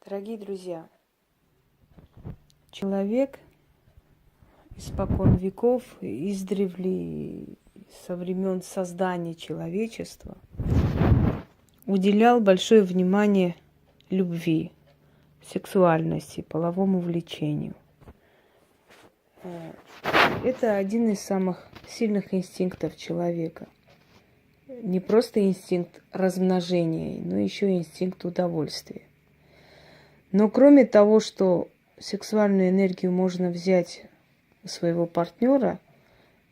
Дорогие друзья, человек испокон веков, издревле, со времен создания человечества, уделял большое внимание любви, сексуальности, половому влечению. Это один из самых сильных инстинктов человека. Не просто инстинкт размножения, но еще и инстинкт удовольствия. Но кроме того, что сексуальную энергию можно взять у своего партнера,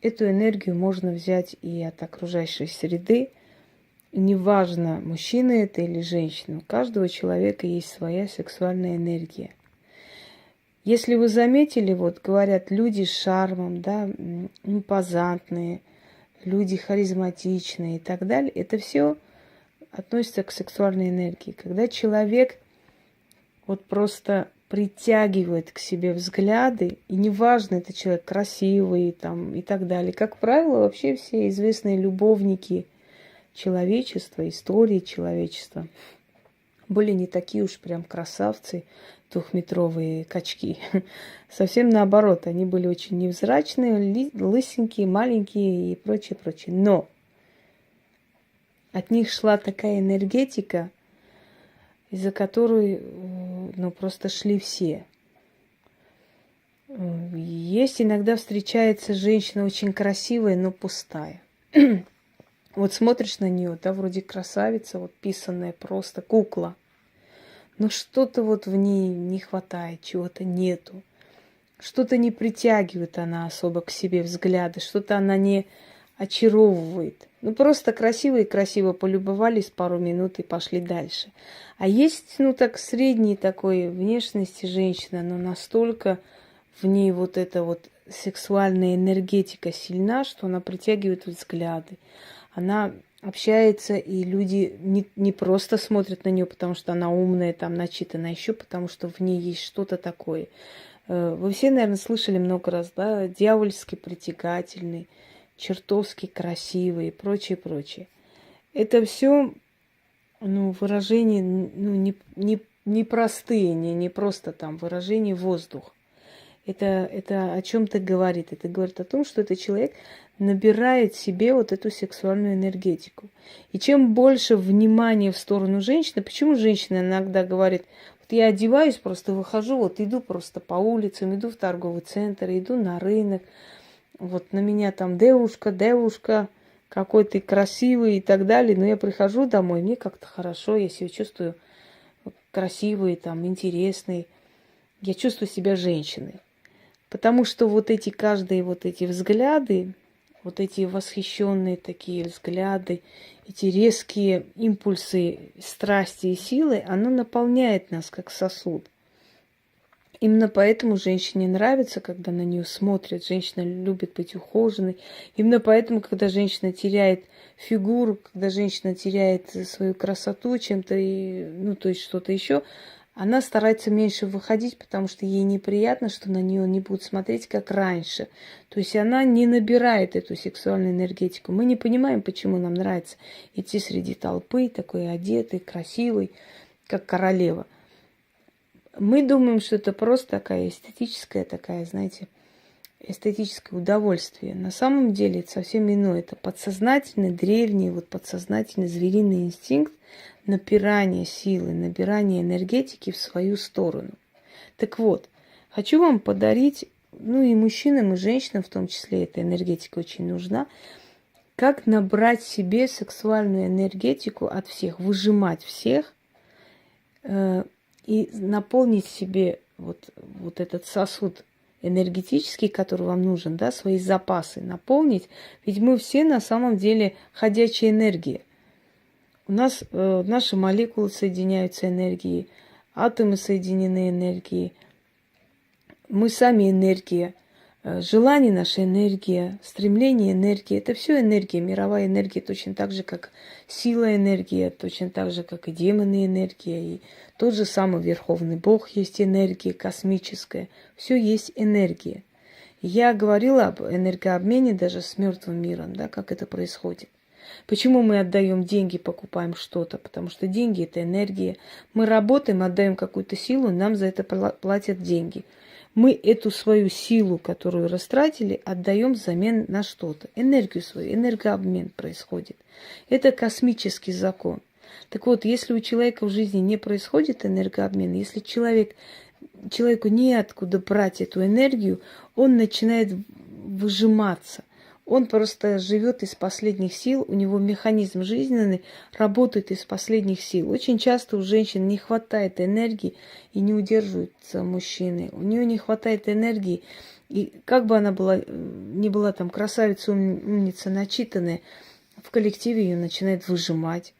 эту энергию можно взять и от окружающей среды. И неважно, мужчина это или женщина, у каждого человека есть своя сексуальная энергия. Если вы заметили, вот говорят, люди с шармом, да, импозантные, люди харизматичные и так далее, это все относится к сексуальной энергии. Когда человек вот просто притягивает к себе взгляды, и неважно, это человек красивый там, и так далее. Как правило, вообще все известные любовники человечества, истории человечества были не такие уж прям красавцы, двухметровые качки. Совсем наоборот, они были очень невзрачные, лысенькие, маленькие и прочее, прочее. Но от них шла такая энергетика, из-за которой, просто шли все. Есть иногда встречается женщина очень красивая, но пустая. Вот смотришь на нее, да, вроде красавица, вот писанная просто, кукла. Но что-то вот в ней не хватает, чего-то нету. Что-то не притягивает она особо к себе взгляды, что-то она не очаровывает. Просто красиво и красиво полюбовались пару минут и пошли дальше. А есть, так, средней такой внешности женщина, но настолько в ней вот эта вот сексуальная энергетика сильна, что она притягивает взгляды. Она общается, и люди не просто смотрят на нее, потому что она умная, там, начитанная, еще потому что в ней есть что-то такое. Вы все, наверное, слышали много раз, да, дьявольски притягательный, чертовски красивый и прочее, прочее. Это все, выражения, не простые, не просто там выражение воздух. Это о чем-то говорит. Это говорит о том, что этот человек набирает себе вот эту сексуальную энергетику. И чем больше внимания в сторону женщины, почему женщина иногда говорит, вот я одеваюсь, просто выхожу, вот иду просто по улицам, иду в торговый центр, иду на рынок, вот на меня там девушка, какой ты красивый и так далее, но я прихожу домой, мне как-то хорошо, я себя чувствую красивой, там, интересной, я чувствую себя женщиной. Потому что каждые эти взгляды, вот эти восхищенные такие взгляды, эти резкие импульсы страсти и силы, оно наполняет нас как сосуд. Именно поэтому женщине нравится, когда на нее смотрят. Женщина любит быть ухоженной. Именно поэтому, когда женщина теряет фигуру, когда женщина теряет свою красоту чем-то, то есть что-то еще, она старается меньше выходить, потому что ей неприятно, что на нее не будут смотреть, как раньше. То есть она не набирает эту сексуальную энергетику. Мы не понимаем, почему нам нравится идти среди толпы, такой одетый, красивый, как королева. Мы думаем, что это просто такая эстетическое удовольствие. На самом деле это совсем иное. Это подсознательный, древний, подсознательный звериный инстинкт напирания силы, набирания энергетики в свою сторону. Так вот, хочу вам подарить, и мужчинам, и женщинам в том числе эта энергетика очень нужна, как набрать себе сексуальную энергетику от всех, выжимать всех, и наполнить себе вот этот сосуд энергетический, который вам нужен, да, свои запасы наполнить. Ведь мы все на самом деле ходячая энергия. У нас наши молекулы соединяются энергией, атомы соединены энергией. Мы сами энергия. Желание наша энергия, стремление энергия. Это все энергия, мировая энергия, точно так же, как сила энергия, точно так же, как и демоны энергия. И тот же самый Верховный Бог есть энергия космическая. Все есть энергия. Я говорила об энергообмене даже с мертвым миром, да, как это происходит. Почему мы отдаем деньги, покупаем что-то? Потому что деньги – это энергия. Мы работаем, отдаем какую-то силу, нам за это платят деньги. Мы эту свою силу, которую растратили, отдаем взамен на что-то. Энергию свою, энергообмен происходит. Это космический закон. Так вот, если у человека в жизни не происходит энергообмен, если человеку неоткуда брать эту энергию, он начинает выжиматься. Он просто живет из последних сил, у него механизм жизненный работает из последних сил. Очень часто у женщин не хватает энергии и не удерживаются мужчины. У нее не хватает энергии, и как бы она не была там красавица, умница, начитанная, в коллективе ее начинает выжимать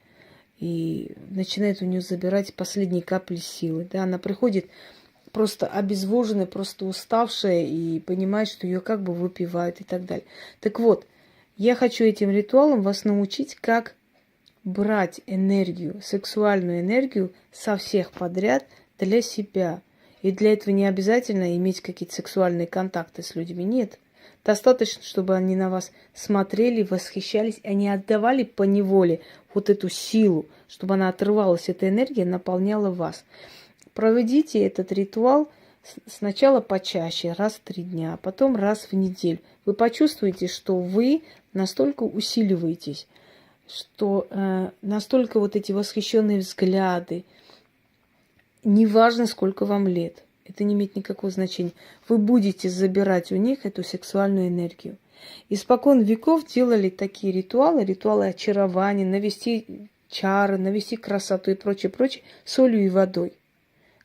и начинает у нее забирать последние капли силы. Да, она приходит просто обезвоженная, просто уставшая и понимает, что ее как бы выпивают и так далее. Так вот, я хочу этим ритуалом вас научить, как брать энергию, сексуальную энергию со всех подряд для себя. И для этого не обязательно иметь какие-то сексуальные контакты с людьми. Нет. Достаточно, чтобы они на вас смотрели, восхищались, они отдавали поневоле вот эту силу, чтобы она отрывалась, эта энергия наполняла вас. Проведите этот ритуал сначала почаще, раз в 3 дня, а потом раз в неделю. Вы почувствуете, что вы настолько усиливаетесь, что настолько вот эти восхищенные взгляды, неважно, сколько вам лет, это не имеет никакого значения, вы будете забирать у них эту сексуальную энергию. Испокон веков делали такие ритуалы очарования, навести чары, навести красоту и прочее, солью и водой.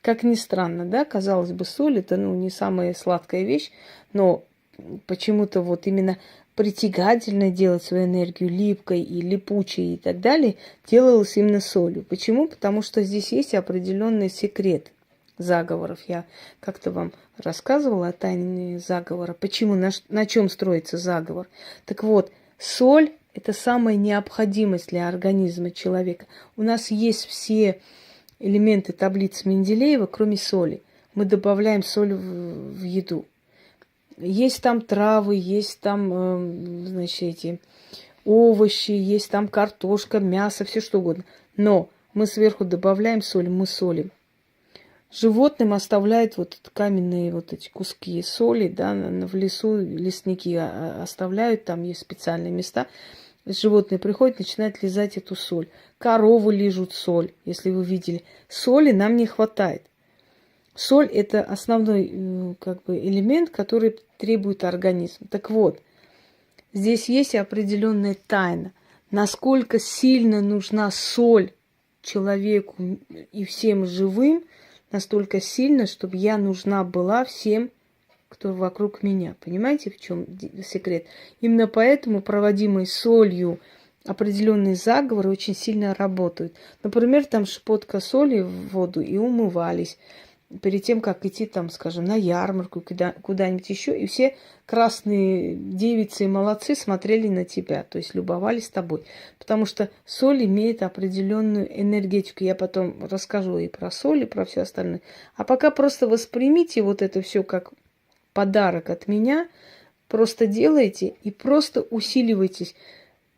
Как ни странно, да, казалось бы, соль это не самая сладкая вещь, но почему-то вот именно притягательно делать свою энергию липкой и липучей и так далее делалось именно солью. Почему? Потому что здесь есть определенный секрет заговоров. Я как-то вам рассказывала о тайне заговора. Почему, на чем строится заговор? Так вот, соль – это самая необходимость для организма человека. У нас есть все элементы таблицы Менделеева, кроме соли. Мы добавляем соль в еду. Есть там травы, есть там, значит, эти овощи, есть там картошка, мясо, все что угодно. Но мы сверху добавляем соль, мы солим. Животным оставляют вот каменные вот эти куски соли, да, в лесу лесники оставляют, там есть специальные места. Животные приходят, начинают лизать эту соль. Коровы лижут соль, если вы видели. Соли нам не хватает. Соль – это основной как бы, элемент, который требует организм. Так вот, здесь есть определенная тайна. Насколько сильно нужна соль человеку и всем живым, настолько сильно, чтобы я нужна была всем, кто вокруг меня. Понимаете, в чем секрет? Именно поэтому проводимые солью определенные заговоры очень сильно работают. Например, там щепотка соли в воду и умывались перед тем, как идти, там, скажем, на ярмарку, куда-нибудь еще, и все красные девицы и молодцы смотрели на тебя, то есть любовались тобой. Потому что соль имеет определенную энергетику. Я потом расскажу и про соль, и про все остальное. А пока просто воспримите вот это все как подарок от меня, просто делайте и просто усиливайтесь.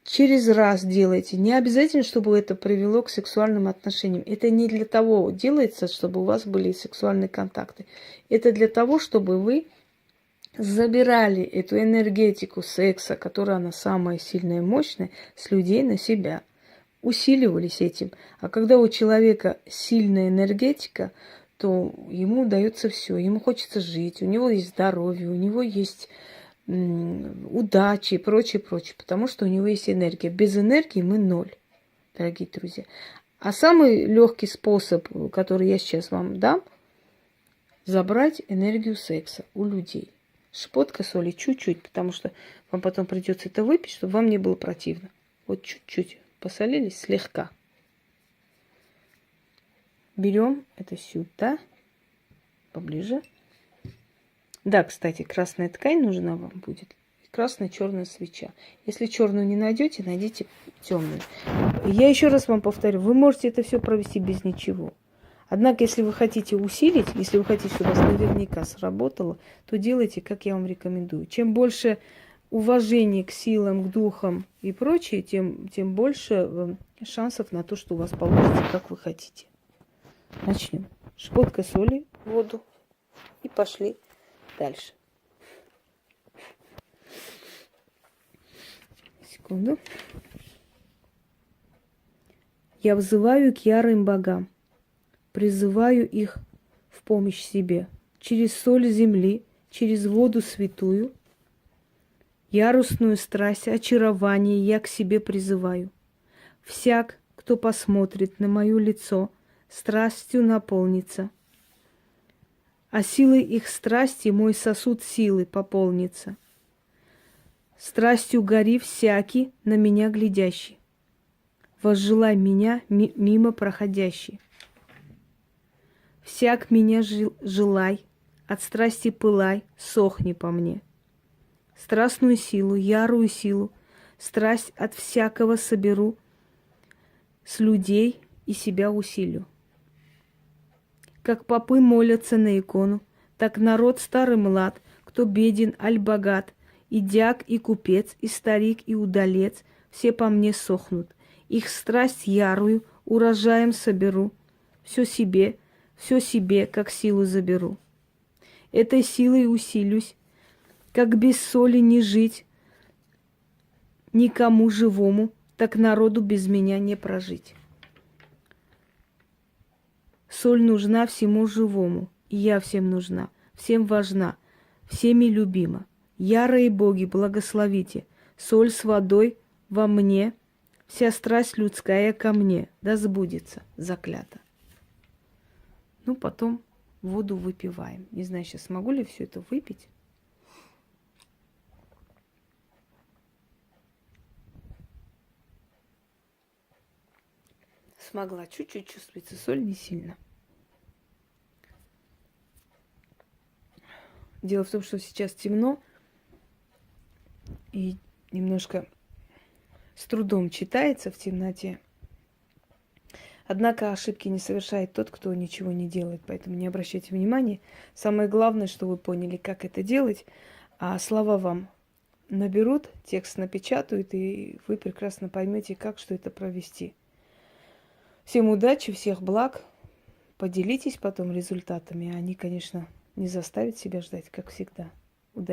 Через раз делайте. Не обязательно, чтобы это привело к сексуальным отношениям. Это не для того делается, чтобы у вас были сексуальные контакты. Это для того, чтобы вы забирали эту энергетику секса, которая она самая сильная и мощная, с людей на себя. Усиливались этим. А когда у человека сильная энергетика, то ему удается все. Ему хочется жить, у него есть здоровье, у него есть удачи и прочее, потому что у него есть энергия. Без энергии мы ноль, дорогие друзья. А самый легкий способ, который я сейчас вам дам, забрать энергию секса у людей. Щепотка соли чуть-чуть, потому что вам потом придется это выпить, чтобы вам не было противно. Вот чуть-чуть посолили, слегка. Берем это сюда, поближе. Да, кстати, красная ткань нужна вам будет. Красная, черная свеча. Если черную не найдете, найдите темную. Я еще раз вам повторю, вы можете это все провести без ничего. Однако, если вы хотите усилить, если вы хотите, чтобы у вас наверняка сработало, то делайте, как я вам рекомендую. Чем больше уважение к силам, к духам и прочее, тем больше шансов на то, что у вас получится, как вы хотите. Начнем. Щепотка соли в воду и пошли дальше. Секунду. Я взываю к ярым богам, призываю их в помощь себе. Через соль земли, через воду святую, яростную страсть, очарование я к себе призываю. Всяк, кто посмотрит на мое лицо, страстью наполнится. А силой их страсти мой сосуд силы пополнится. Страстью гори всякий, на меня глядящий. Возжелай меня, мимо проходящий. Всяк меня желай, от страсти пылай, сохни по мне. Страстную силу, ярую силу, страсть от всякого соберу, с людей и себя усилю. Как попы молятся на икону, так народ старый млад, кто беден, аль богат, и дяк, и купец, и старик, и удалец, все по мне сохнут. Их страсть ярую урожаем соберу, все себе, как силу заберу. Этой силой усилюсь, как без соли не жить никому живому, так народу без меня не прожить. Соль нужна всему живому, и я всем нужна, всем важна, всеми любима. Ярые боги, благословите, соль с водой во мне, вся страсть людская ко мне, да сбудется, заклято. Ну, потом воду выпиваем. Не знаю, сейчас смогу ли все это выпить. Смогла. Чуть-чуть чувствуется соль, не сильно. Дело в том, что сейчас темно и немножко с трудом читается в темноте. Однако ошибки не совершает тот, кто ничего не делает, поэтому не обращайте внимания. Самое главное, что вы поняли, как это делать, а слова вам наберут, текст напечатают, и вы прекрасно поймете, как что это провести. Всем удачи, всех благ. Поделитесь потом результатами. Они, конечно, не заставят себя ждать, как всегда.